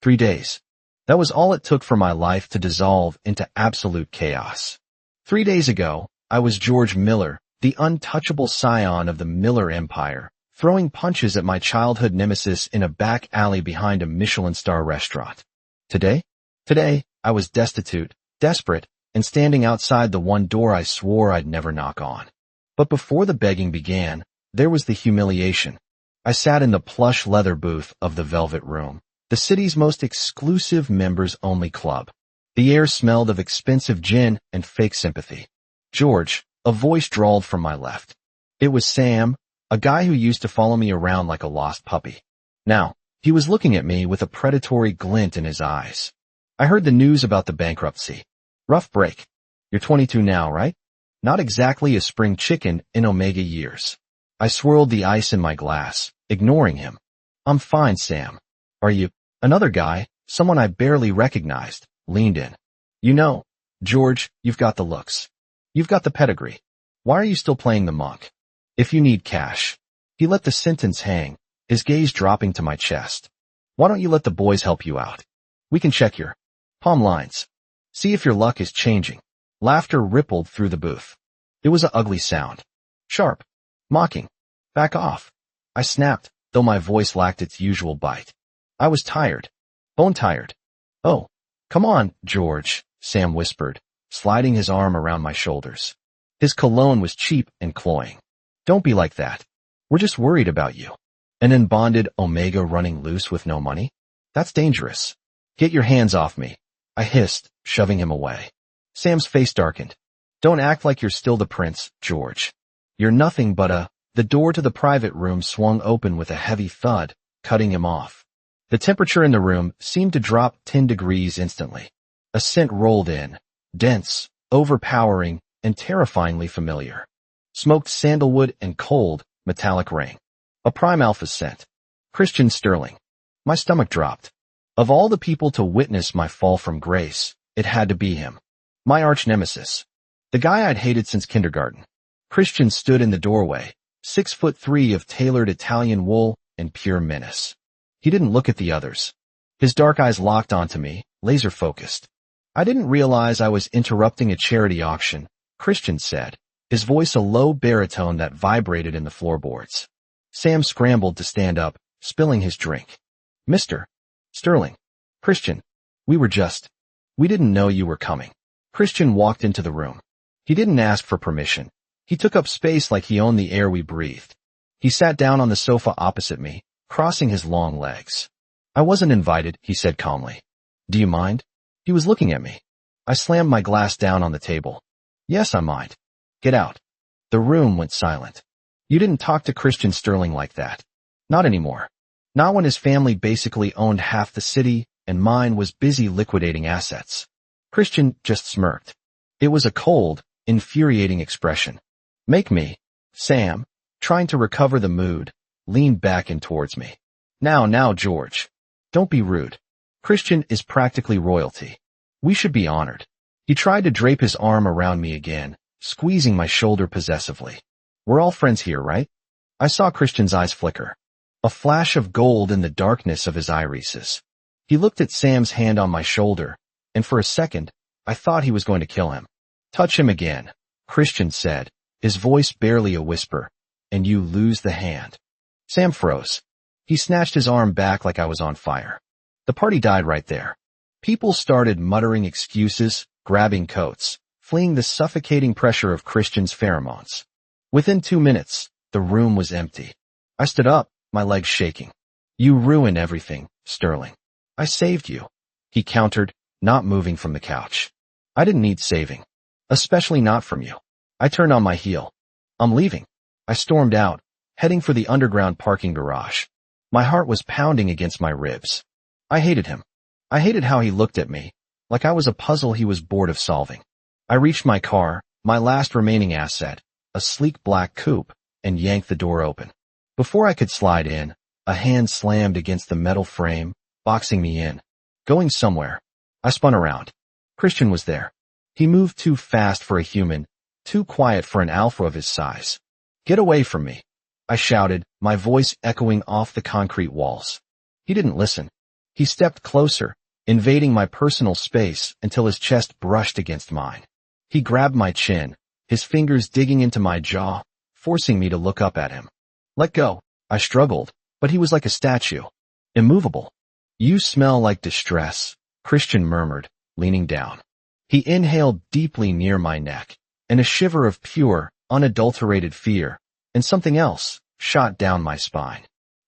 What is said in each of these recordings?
3 days. That was all it took for my life to dissolve into absolute chaos. 3 days ago, I was George Miller, the untouchable scion of the Miller Empire, throwing punches at my childhood nemesis in a back alley behind a Michelin star restaurant. Today, I was destitute, desperate, and standing outside the one door I swore I'd never knock on. But before the begging began, there was the humiliation. I sat in the plush leather booth of the Velvet Room, the city's most exclusive members-only club. The air smelled of expensive gin and fake sympathy. "George," a voice drawled from my left. It was Sam, a guy who used to follow me around like a lost puppy. Now, he was looking at me with a predatory glint in his eyes. "I heard the news about the bankruptcy. Rough break. You're 22 now, right? Not exactly a spring chicken in Omega years." I swirled the ice in my glass, ignoring him. "I'm fine, Sam. Are you?" Another guy, someone I barely recognized, leaned in. "You know, George, you've got the looks. You've got the pedigree. Why are you still playing the monk? If you need cash." He let the sentence hang, his gaze dropping to my chest. "Why don't you let the boys help you out? We can check your palm lines. See if your luck is changing." Laughter rippled through the booth. It was an ugly sound. Sharp. Mocking. "Back off." I snapped, though my voice lacked its usual bite. I was tired. Bone tired. "Oh, come on, George," Sam whispered, sliding his arm around my shoulders. His cologne was cheap and cloying. "Don't be like that. We're just worried about you. An unbonded Omega running loose with no money? That's dangerous. Get your hands off me," I hissed, shoving him away. Sam's face darkened. "Don't act like you're still the prince, George. You're nothing but a—" The door to the private room swung open with a heavy thud, cutting him off. The temperature in the room seemed to drop 10 degrees instantly. A scent rolled in, dense, overpowering, and terrifyingly familiar. Smoked sandalwood and cold, metallic rain. A prime alpha scent. Christian Sterling. My stomach dropped. Of all the people to witness my fall from grace, it had to be him. My arch nemesis. The guy I'd hated since kindergarten. Christian stood in the doorway, 6'3" of tailored Italian wool and pure menace. He didn't look at the others. His dark eyes locked onto me, laser-focused. "I didn't realize I was interrupting a charity auction," Christian said, his voice a low baritone that vibrated in the floorboards. Sam scrambled to stand up, spilling his drink. "Mr. Sterling." "Christian, we didn't know you were coming." Christian walked into the room. He didn't ask for permission. He took up space like he owned the air we breathed. He sat down on the sofa opposite me, crossing his long legs. "I wasn't invited," he said calmly. "Do you mind?" He was looking at me. I slammed my glass down on the table. "Yes, I mind. Get out." The room went silent. You didn't talk to Christian Sterling like that. Not anymore. Not when his family basically owned half the city and mine was busy liquidating assets. Christian just smirked. It was a cold, infuriating expression. "Make me." Sam, trying to recover the mood, leaned back in towards me. Now, George. Don't be rude. Christian is practically royalty. We should be honored." He tried to drape his arm around me again, squeezing my shoulder possessively. "We're all friends here, right?" I saw Christian's eyes flicker. A flash of gold in the darkness of his irises. He looked at Sam's hand on my shoulder, and for a second, I thought he was going to kill him. "Touch him again," Christian said, his voice barely a whisper, "and you lose the hand." Sam froze. He snatched his arm back like I was on fire. The party died right there. People started muttering excuses, grabbing coats, fleeing the suffocating pressure of Christian's pheromones. Within 2 minutes, the room was empty. I stood up, my legs shaking. "You ruined everything, Sterling." "I saved you," he countered, not moving from the couch. "I didn't need saving. Especially not from you." I turned on my heel. "I'm leaving." I stormed out, heading for the underground parking garage. My heart was pounding against my ribs. I hated him. I hated how he looked at me, like I was a puzzle he was bored of solving. I reached my car, my last remaining asset, a sleek black coupe, and yanked the door open. Before I could slide in, a hand slammed against the metal frame, boxing me in. Going somewhere. I spun around. Christian was there. He moved too fast for a human, too quiet for an alpha of his size. "Get away from me," I shouted, my voice echoing off the concrete walls. He didn't listen. He stepped closer, invading my personal space until his chest brushed against mine. He grabbed my chin, his fingers digging into my jaw, forcing me to look up at him. Let go. I struggled, but he was like a statue. Immovable. You smell like distress, Christian murmured, leaning down. He inhaled deeply near my neck, and a shiver of pure, unadulterated fear, and something else, shot down my spine.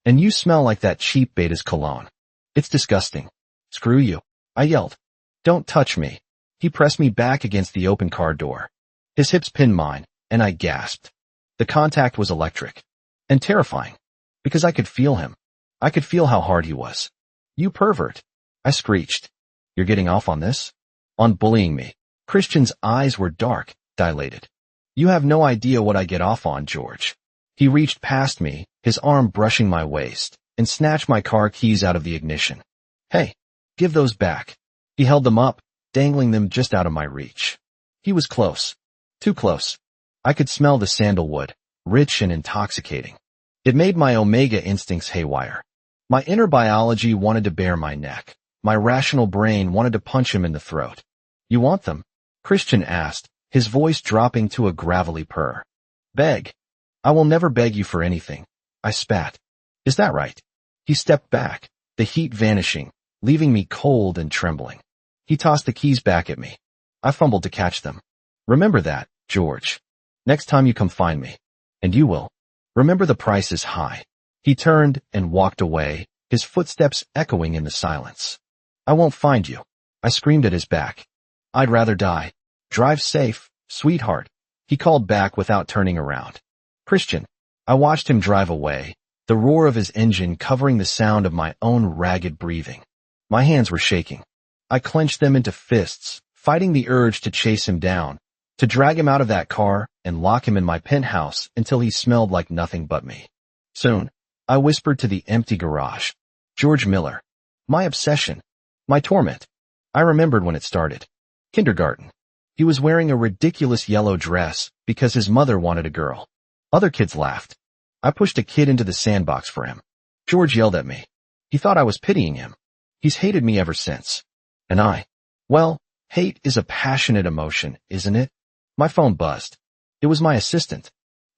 And you smell like that cheap Beta's cologne. It's disgusting. Screw you. I yelled. Don't touch me. He pressed me back against the open car door. His hips pinned mine, and I gasped. The contact was electric. And terrifying. Because I could feel him. I could feel how hard he was. You pervert. I screeched. You're getting off on this? On bullying me. Christian's eyes were dark, dilated. You have no idea what I get off on, George. He reached past me, his arm brushing my waist, and snatched my car keys out of the ignition. Hey, give those back. He held them up, dangling them just out of my reach. He was close. Too close. I could smell the sandalwood, rich and intoxicating. It made my omega instincts haywire. My inner biology wanted to bare my neck. My rational brain wanted to punch him in the throat. You want them? Christian asked, his voice dropping to a gravelly purr. Beg. I will never beg you for anything. I spat. Is that right? He stepped back, the heat vanishing, leaving me cold and trembling. He tossed the keys back at me. I fumbled to catch them. Remember that, George. Next time you come find me. And you will. Remember the price is high. He turned and walked away, his footsteps echoing in the silence. I won't find you. I screamed at his back. I'd rather die. Drive safe, sweetheart. He called back without turning around. Christian. I watched him drive away, the roar of his engine covering the sound of my own ragged breathing. My hands were shaking. I clenched them into fists, fighting the urge to chase him down, to drag him out of that car and lock him in my penthouse until he smelled like nothing but me. Soon, I whispered to the empty garage. George Miller. My obsession. My torment. I remembered when it started. Kindergarten. He was wearing a ridiculous yellow dress because his mother wanted a girl. Other kids laughed. I pushed a kid into the sandbox for him. George yelled at me. He thought I was pitying him. He's hated me ever since. And well, hate is a passionate emotion, isn't it? My phone buzzed. It was my assistant.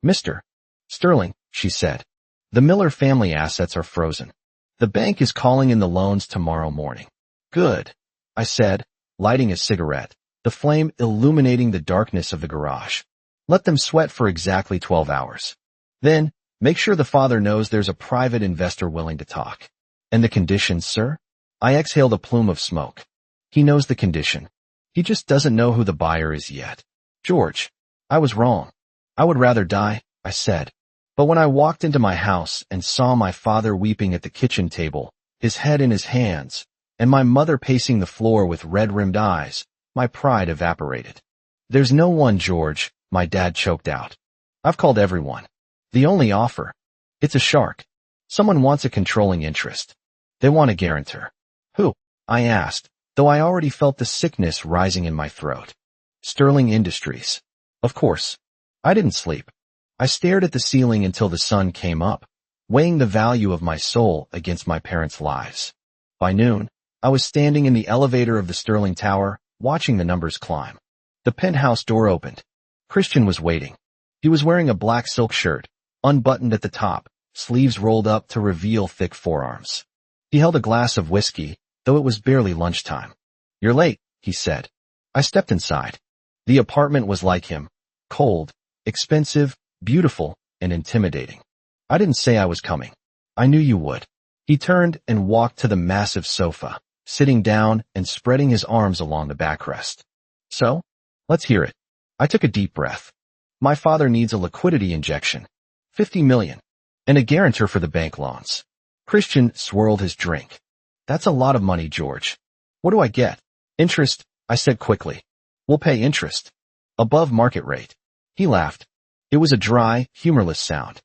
Mr. Sterling, she said. The Miller family assets are frozen. The bank is calling in the loans tomorrow morning. Good, I said, lighting a cigarette, the flame illuminating the darkness of the garage. Let them sweat for exactly 12 hours. Then, make sure the father knows there's a private investor willing to talk. And the conditions, sir? I exhaled a plume of smoke. He knows the condition. He just doesn't know who the buyer is yet. George, I was wrong. I would rather die, I said. But when I walked into my house and saw my father weeping at the kitchen table, his head in his hands, and my mother pacing the floor with red-rimmed eyes, my pride evaporated. There's no one, George, my dad choked out. I've called everyone. The only offer. It's a shark. Someone wants a controlling interest. They want a guarantor. Who? I asked, though I already felt the sickness rising in my throat. Sterling Industries. Of course. I didn't sleep. I stared at the ceiling until the sun came up, weighing the value of my soul against my parents' lives. By noon, I was standing in the elevator of the Sterling Tower, watching the numbers climb. The penthouse door opened. Christian was waiting. He was wearing a black silk shirt, unbuttoned at the top, sleeves rolled up to reveal thick forearms. He held a glass of whiskey, though it was barely lunchtime. You're late, he said. I stepped inside. The apartment was like him, cold, expensive, beautiful, and intimidating. I didn't say I was coming. I knew you would. He turned and walked to the massive sofa, sitting down and spreading his arms along the backrest. So, let's hear it. I took a deep breath. My father needs a liquidity injection. 50 million. And a guarantor for the bank loans. Christian swirled his drink. That's a lot of money, George. What do I get? Interest, I said quickly. We'll pay interest. Above market rate. He laughed. It was a dry, humorless sound.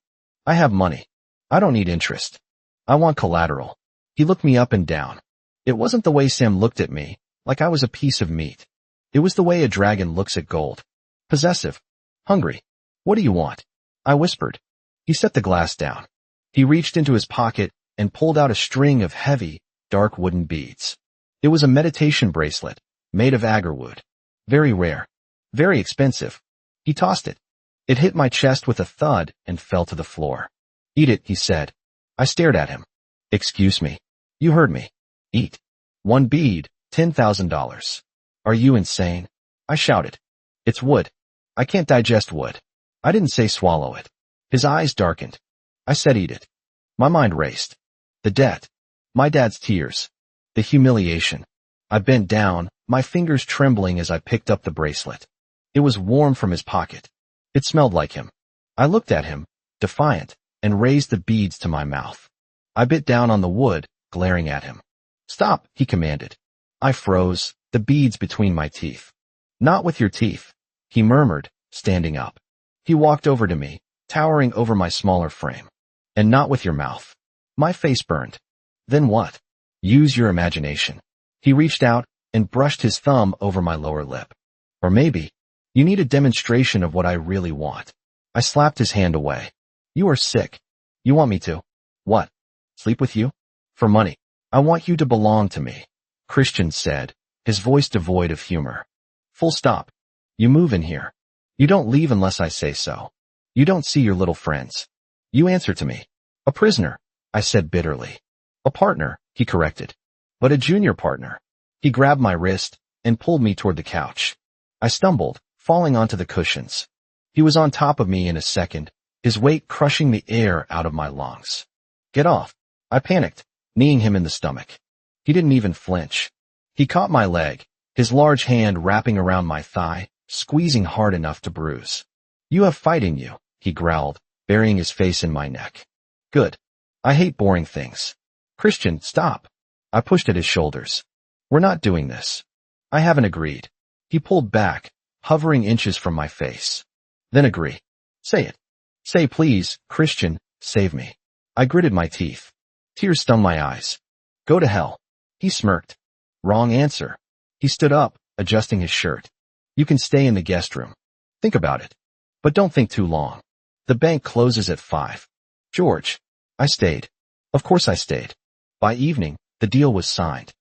I have money. I don't need interest. I want collateral. He looked me up and down. It wasn't the way Sam looked at me, like I was a piece of meat. It was the way a dragon looks at gold. Possessive. Hungry. What do you want? I whispered. He set the glass down. He reached into his pocket and pulled out a string of heavy, dark wooden beads. It was a meditation bracelet, made of agarwood. Very rare. Very expensive. He tossed it. It hit my chest with a thud and fell to the floor. Eat it, he said. I stared at him. Excuse me. You heard me. Eat. One bead, $10,000. Are you insane? I shouted. It's wood. I can't digest wood. I didn't say swallow it. His eyes darkened. I said eat it. My mind raced. The debt. My dad's tears. The humiliation. I bent down, my fingers trembling as I picked up the bracelet. It was warm from his pocket. It smelled like him. I looked at him, defiant, and raised the beads to my mouth. I bit down on the wood, glaring at him. Stop, he commanded. I froze, the beads between my teeth. Not with your teeth, he murmured, standing up. He walked over to me, towering over my smaller frame. And not with your mouth. My face burned. Then what? Use your imagination. He reached out and brushed his thumb over my lower lip. Or maybe, you need a demonstration of what I really want. I slapped his hand away. You are sick. You want me to? What? Sleep with you? For money. I want you to belong to me, Christian said, his voice devoid of humor. Full stop. You move in here. You don't leave unless I say so. You don't see your little friends. You answer to me. A prisoner, I said bitterly. A partner, he corrected. But a junior partner. He grabbed my wrist and pulled me toward the couch. I stumbled, falling onto the cushions. He was on top of me in a second, his weight crushing the air out of my lungs. Get off. I panicked, kneeing him in the stomach. He didn't even flinch. He caught my leg, his large hand wrapping around my thigh, squeezing hard enough to bruise. You have fight in you, he growled, burying his face in my neck. Good. I hate boring things. Christian, stop. I pushed at his shoulders. We're not doing this. I haven't agreed. He pulled back, hovering inches from my face. Then agree. Say it. Say please, Christian, save me. I gritted my teeth. Tears stung my eyes. Go to hell. He smirked. Wrong answer. He stood up, adjusting his shirt. You can stay in the guest room. Think about it. But don't think too long. The bank closes at 5. George. I stayed. Of course I stayed. By evening, the deal was signed.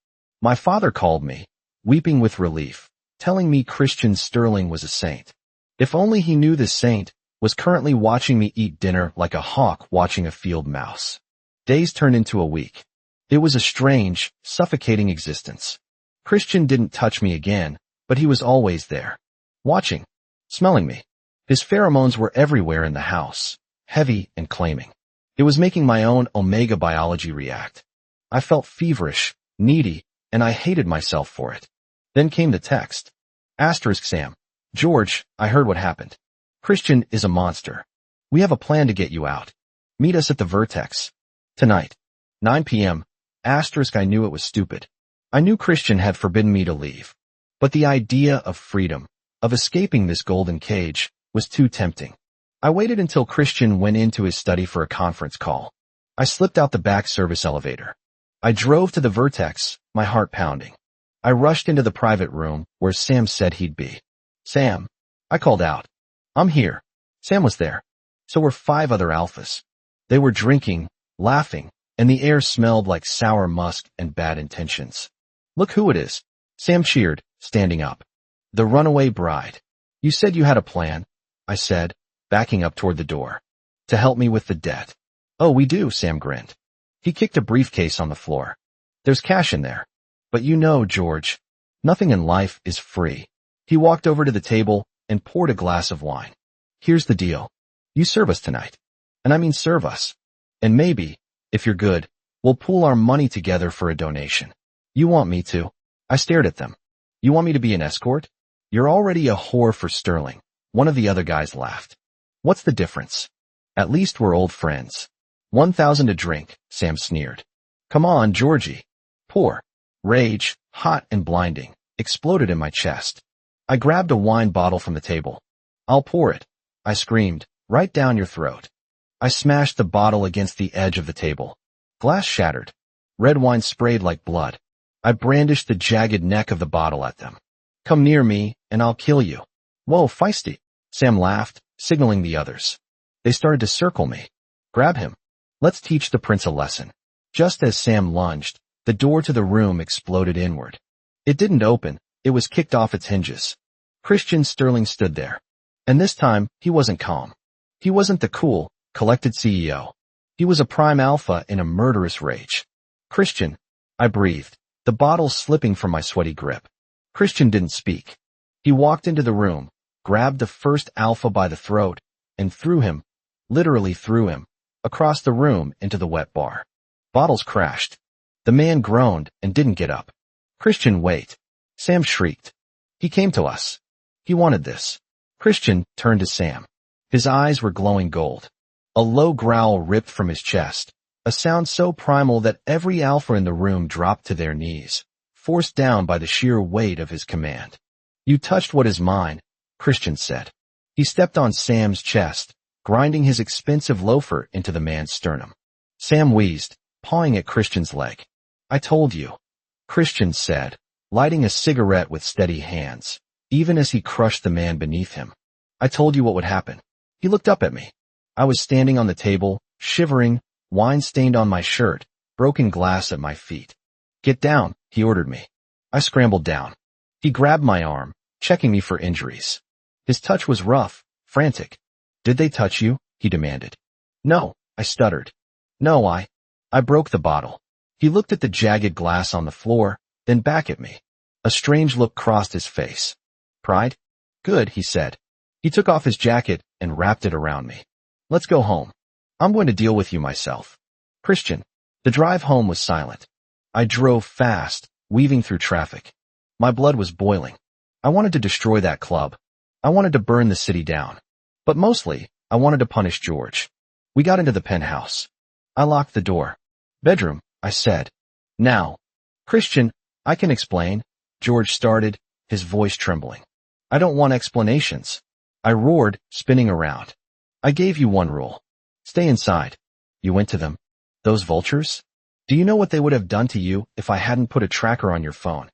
My father called me, weeping with relief, telling me Christian Sterling was a saint. If only he knew this saint was currently watching me eat dinner like a hawk watching a field mouse. Days turned into a week. It was a strange, suffocating existence. Christian didn't touch me again, but he was always there. Watching. Smelling me. His pheromones were everywhere in the house, heavy and claiming. It was making my own omega biology react. I felt feverish, needy, and I hated myself for it. Then came the text. Asterisk Sam. George, I heard what happened. Christian is a monster. We have a plan to get you out. Meet us at the Vertex. Tonight. 9 p.m. Asterisk I knew it was stupid. I knew Christian had forbidden me to leave. But the idea of freedom, of escaping this golden cage, was too tempting. I waited until Christian went into his study for a conference call. I slipped out the back service elevator. I drove to the Vertex, my heart pounding. I rushed into the private room where Sam said he'd be. Sam. I called out. I'm here. Sam was there. So were 5 other alphas. They were drinking, laughing, and the air smelled like sour musk and bad intentions. Look who it is. Sam cheered, standing up. The runaway bride. You said you had a plan, I said, backing up toward the door. To help me with the debt. Oh, we do, Sam grinned. He kicked a briefcase on the floor. There's cash in there. But you know, George, nothing in life is free. He walked over to the table and poured a glass of wine. Here's the deal. You serve us tonight. And I mean serve us. And maybe, if you're good, we'll pool our money together for a donation. You want me to? I stared at them. You want me to be an escort? You're already a whore for Sterling. One of the other guys laughed. What's the difference? At least we're old friends. 1,000 a drink, Sam sneered. Come on, Georgie. Pour. Rage, hot and blinding, exploded in my chest. I grabbed a wine bottle from the table. I'll pour it, I screamed, right down your throat. I smashed the bottle against the edge of the table. Glass shattered. Red wine sprayed like blood. I brandished the jagged neck of the bottle at them. Come near me, and I'll kill you. Whoa, feisty. Sam laughed, signaling the others. They started to circle me. Grab him. Let's teach the prince a lesson. Just as Sam lunged, The door to the room exploded inward. It didn't open, it was kicked off its hinges. Christian Sterling stood there. And this time, he wasn't calm. He wasn't the cool, collected CEO. He was a prime alpha in a murderous rage. Christian, I breathed, the bottle slipping from my sweaty grip. Christian didn't speak. He walked into the room, grabbed the first alpha by the throat, and threw him, literally threw him, across the room into the wet bar. Bottles crashed. The man groaned and didn't get up. Christian, wait. Sam shrieked. He came to us. He wanted this. Christian turned to Sam. His eyes were glowing gold. A low growl ripped from his chest, a sound so primal that every alpha in the room dropped to their knees, forced down by the sheer weight of his command. You touched what is mine, Christian said. He stepped on Sam's chest, grinding his expensive loafer into the man's sternum. Sam wheezed, pawing at Christian's leg. I told you, Christian said, lighting a cigarette with steady hands, even as he crushed the man beneath him. I told you what would happen. He looked up at me. I was standing on the table, shivering, wine stained on my shirt, broken glass at my feet. Get down, he ordered me. I scrambled down. He grabbed my arm, checking me for injuries. His touch was rough, frantic. Did they touch you? He demanded. No, I stuttered. No, I broke the bottle. He looked at the jagged glass on the floor, then back at me. A strange look crossed his face. Pride? Good, he said. He took off his jacket and wrapped it around me. Let's go home. I'm going to deal with you myself. Christian. The drive home was silent. I drove fast, weaving through traffic. My blood was boiling. I wanted to destroy that club. I wanted to burn the city down. But mostly, I wanted to punish George. We got into the penthouse. I locked the door. Bedroom, I said. Now. Christian, I can explain, George started, his voice trembling. I don't want explanations. I roared, spinning around. I gave you one rule. Stay inside. You went to them. Those vultures? Do you know what they would have done to you if I hadn't put a tracker on your phone?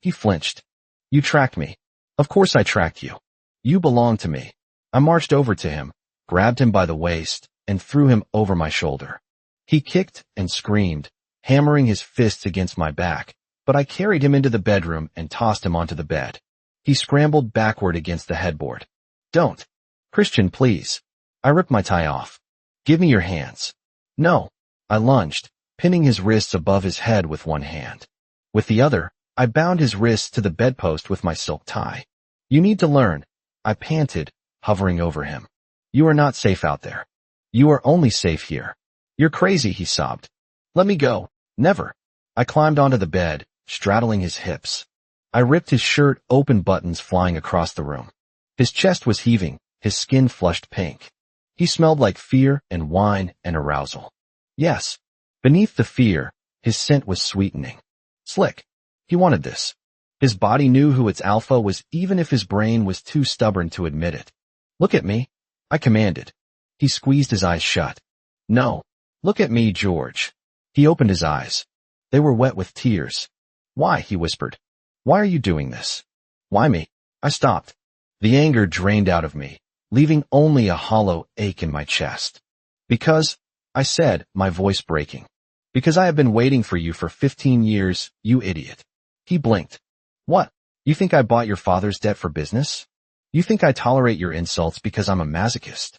He flinched. You tracked me. Of course I tracked you. You belong to me. I marched over to him, grabbed him by the waist, and threw him over my shoulder. He kicked and screamed, hammering his fists against my back, but I carried him into the bedroom and tossed him onto the bed. He scrambled backward against the headboard. Don't. Christian, please. I ripped my tie off. Give me your hands. No. I lunged, pinning his wrists above his head with one hand. With the other, I bound his wrists to the bedpost with my silk tie. You need to learn. I panted, hovering over him. You are not safe out there. You are only safe here. You're crazy, he sobbed. Let me go. Never. I climbed onto the bed, straddling his hips. I ripped his shirt, open buttons flying across the room. His chest was heaving, his skin flushed pink. He smelled like fear and wine and arousal. Yes. Beneath the fear, his scent was sweetening. Slick. He wanted this. His body knew who its alpha was even if his brain was too stubborn to admit it. Look at me. I commanded. He squeezed his eyes shut. No. Look at me, George. He opened his eyes. They were wet with tears. Why? He whispered. Why are you doing this? Why me? I stopped. The anger drained out of me, leaving only a hollow ache in my chest. Because, I said, my voice breaking. Because I have been waiting for you for 15 years, you idiot. He blinked. What? You think I bought your father's debt for business? You think I tolerate your insults because I'm a masochist?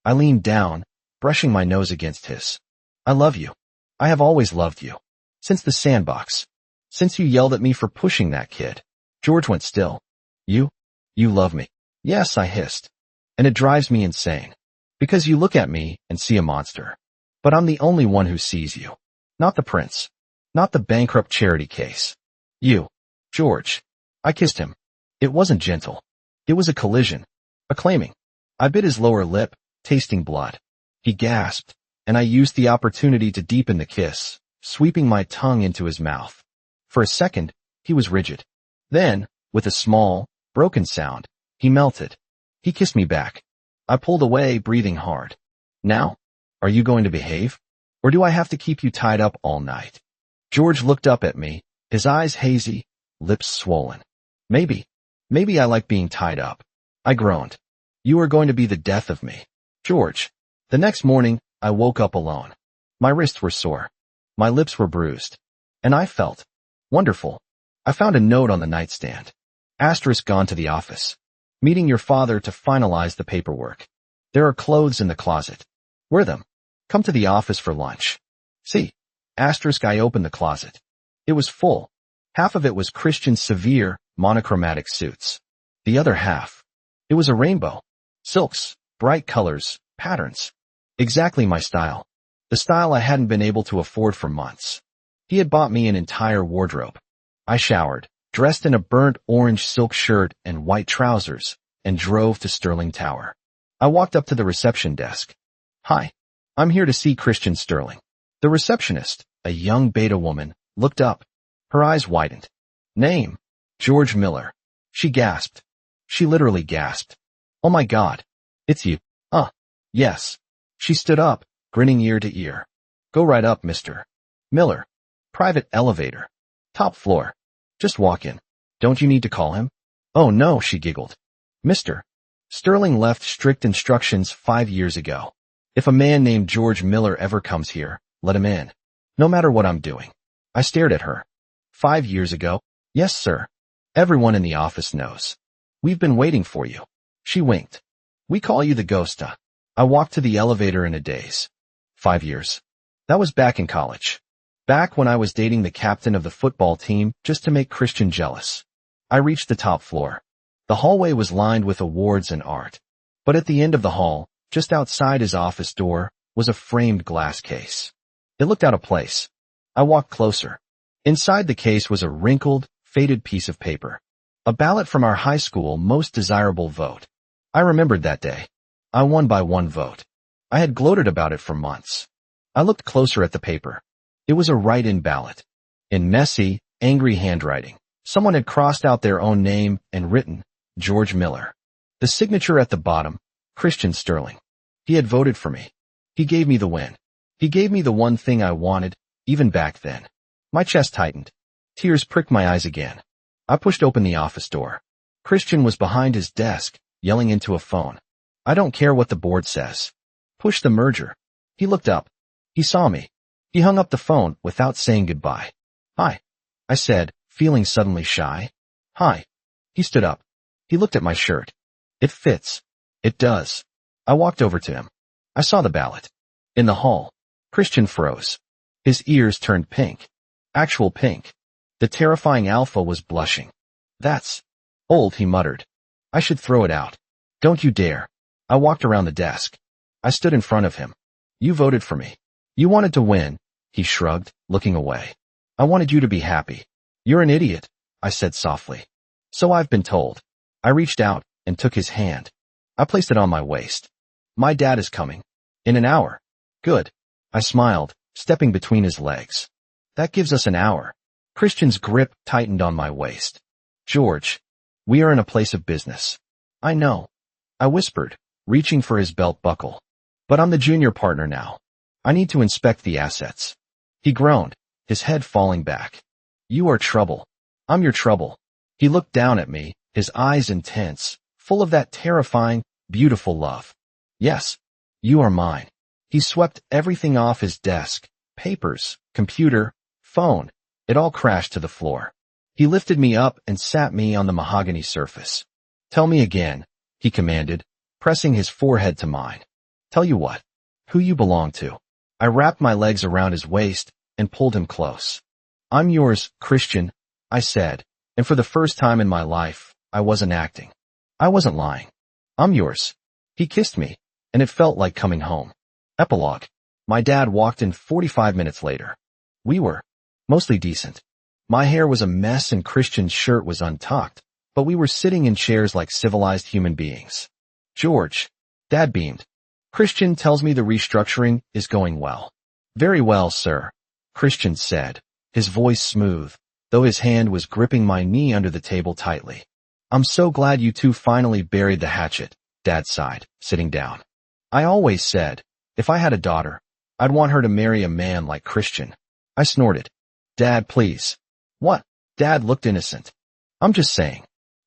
I leaned down, brushing my nose against his. I love you. I have always loved you. Since the sandbox. Since you yelled at me for pushing that kid. George went still. You love me. Yes, I hissed. And it drives me insane. Because you look at me and see a monster. But I'm the only one who sees you. Not the prince. Not the bankrupt charity case. You. George. I kissed him. It wasn't gentle. It was a collision. A claiming. I bit his lower lip, tasting blood. He gasped, and I used the opportunity to deepen the kiss, sweeping my tongue into his mouth. For a second, he was rigid. Then, with a small, broken sound, he melted. He kissed me back. I pulled away, breathing hard. Now? Are you going to behave? Or do I have to keep you tied up all night? George looked up at me, his eyes hazy, lips swollen. Maybe I like being tied up. I groaned. You are going to be the death of me. George. The next morning, I woke up alone. My wrists were sore. My lips were bruised. And I felt wonderful. I found a note on the nightstand. Asterisk gone to the office. Meeting your father to finalize the paperwork. There are clothes in the closet. Wear them. Come to the office for lunch. See. Asterisk I opened the closet. It was full. Half of it was Christian's severe, monochromatic suits. The other half. It was a rainbow. Silks, bright colors, patterns. Exactly my style. The style I hadn't been able to afford for months. He had bought me an entire wardrobe. I showered, dressed in a burnt orange silk shirt and white trousers, and drove to Sterling Tower. I walked up to the reception desk. Hi. I'm here to see Christian Sterling. The receptionist, a young beta woman, looked up. Her eyes widened. Name? George Miller. She gasped. She literally gasped. Oh my God. It's you. Yes. She stood up, grinning ear to ear. Go right up, Mr. Miller. Private elevator. Top floor. Just walk in. Don't you need to call him? Oh no, she giggled. Mr. Sterling left strict instructions 5 years ago. If a man named George Miller ever comes here, let him in. No matter what I'm doing. I stared at her. 5 years ago? Yes, sir. Everyone in the office knows. We've been waiting for you. She winked. We call you the ghost. I walked to the elevator in a daze. 5 years. That was back in college. Back when I was dating the captain of the football team just to make Christian jealous. I reached the top floor. The hallway was lined with awards and art. But at the end of the hall, just outside his office door, was a framed glass case. It looked out of place. I walked closer. Inside the case was a wrinkled, faded piece of paper. A ballot from our high school most desirable vote. I remembered that day. I won by 1 vote. I had gloated about it for months. I looked closer at the paper. It was a write-in ballot. In messy, angry handwriting, someone had crossed out their own name and written, George Miller. The signature at the bottom, Christian Sterling. He had voted for me. He gave me the win. He gave me the one thing I wanted, even back then. My chest tightened. Tears pricked my eyes again. I pushed open the office door. Christian was behind his desk, yelling into a phone. I don't care what the board says. Push the merger. He looked up. He saw me. He hung up the phone without saying goodbye. Hi. I said, feeling suddenly shy. Hi. He stood up. He looked at my shirt. It fits. It does. I walked over to him. I saw the ballot. In the hall. Christian froze. His ears turned pink. Actual pink. The terrifying alpha was blushing. That's old, he muttered. I should throw it out. Don't you dare. I walked around the desk. I stood in front of him. You voted for me. You wanted to win, he shrugged, looking away. I wanted you to be happy. You're an idiot, I said softly. So I've been told. I reached out and took his hand. I placed it on my waist. My dad is coming. In an hour. Good. I smiled, stepping between his legs. That gives us an hour. Christian's grip tightened on my waist. George, we are in a place of business. I know. I whispered, reaching for his belt buckle. But I'm the junior partner now. I need to inspect the assets. He groaned, his head falling back. You are trouble. I'm your trouble. He looked down at me, his eyes intense, full of that terrifying, beautiful love. Yes, you are mine. He swept everything off his desk, papers, computer, phone. It all crashed to the floor. He lifted me up and sat me on the mahogany surface. Tell me again, he commanded, pressing his forehead to mine. Tell you what, who you belong to. I wrapped my legs around his waist and pulled him close. I'm yours, Christian, I said, and for the first time in my life, I wasn't acting. I wasn't lying. I'm yours. He kissed me, and it felt like coming home. Epilogue. My dad walked in 45 minutes later. We were mostly decent. My hair was a mess and Christian's shirt was untucked, but we were sitting in chairs like civilized human beings. George. Dad beamed. Christian tells me the restructuring is going well. Very well, sir, Christian said, his voice smooth, though his hand was gripping my knee under the table tightly. I'm so glad you two finally buried the hatchet, Dad sighed, sitting down. I always said, if I had a daughter, I'd want her to marry a man like Christian. I snorted. Dad, please. What? Dad looked innocent. I'm just saying.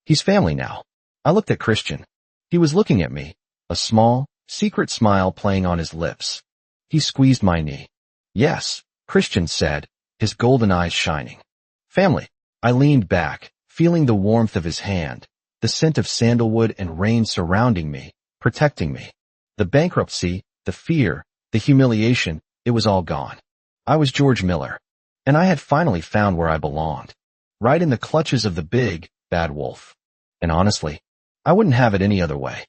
He's family now. I looked at Christian. He was looking at me, a small, secret smile playing on his lips. He squeezed my knee. Yes, Christian said, his golden eyes shining. Family. I leaned back, feeling the warmth of his hand, the scent of sandalwood and rain surrounding me, protecting me. The bankruptcy, the fear, the humiliation, it was all gone. I was George Miller, and I had finally found where I belonged, right in the clutches of the big, bad wolf. And honestly, I wouldn't have it any other way.